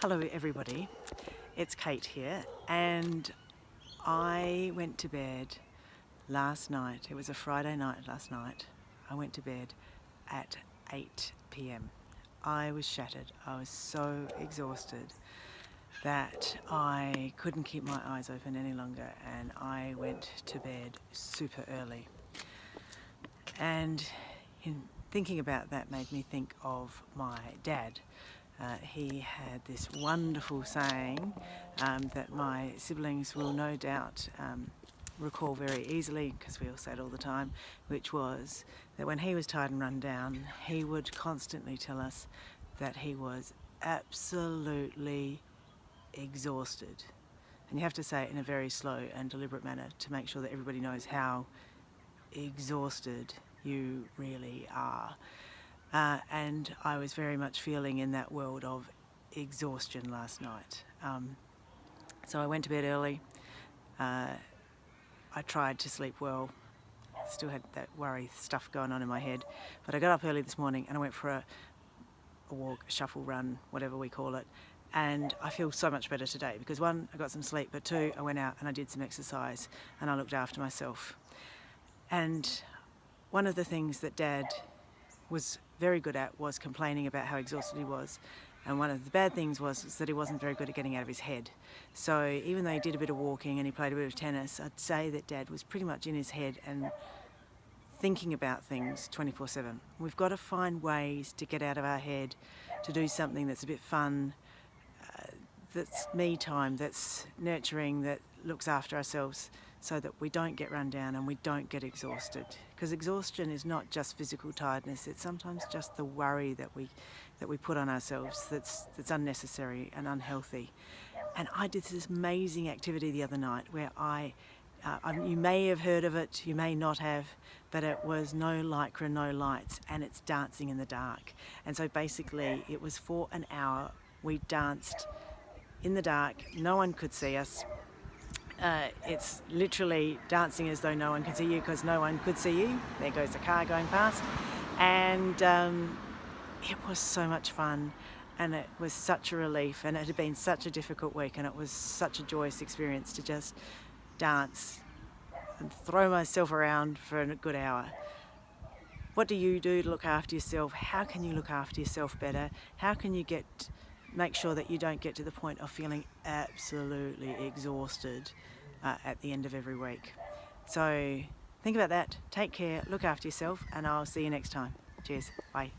Hello everybody, it's Kate here, and I went to bed last night. It was a Friday night last night. I went to bed at 8 p.m. I was shattered. I was so exhausted that I couldn't keep my eyes open any longer, and I went to bed super early. And in thinking about that made me think of my dad. He had this wonderful saying that my siblings will no doubt recall very easily, because we all say it all the time, which was that when he was tired and run down, he would constantly tell us that he was absolutely exhausted. And you have to say it in a very slow and deliberate manner to make sure that everybody knows how exhausted you really are. And I was very much feeling in that world of exhaustion last night. So I went to bed early. I tried to sleep well. Still had that worry stuff going on in my head. But I got up early this morning and I went for a walk, a shuffle run, whatever we call it. And I feel so much better today because one, I got some sleep, but two, I went out and I did some exercise and I looked after myself. And one of the things that Dad was very good at was complaining about how exhausted he was, and one of the bad things was that he wasn't very good at getting out of his head. So even though he did a bit of walking and he played a bit of tennis, I'd say that Dad was pretty much in his head and thinking about things 24/7. We've got to find ways to get out of our head, to do something that's a bit fun, that's me time, that's nurturing, that looks after ourselves, so that we don't get run down and we don't get exhausted. Because exhaustion is not just physical tiredness, it's sometimes just the worry that we put on ourselves that's unnecessary and unhealthy. And I did this amazing activity the other night where you may have heard of it, you may not have, but it was no lycra, no lights, and it's dancing in the dark. And so basically it was for an hour. We danced in the dark, no one could see us. It's literally dancing as though no one can see you because no one could see you. There goes a car going past. And it was so much fun, and it was such a relief, and it had been such a difficult week, and it was such a joyous experience to just dance and throw myself around for a good hour. What do you do to look after yourself? How can you look after yourself better? How can you make sure that you don't get to the point of feeling absolutely exhausted at the end of every week? So think about that, take care, look after yourself, and I'll see you next time. Cheers, bye.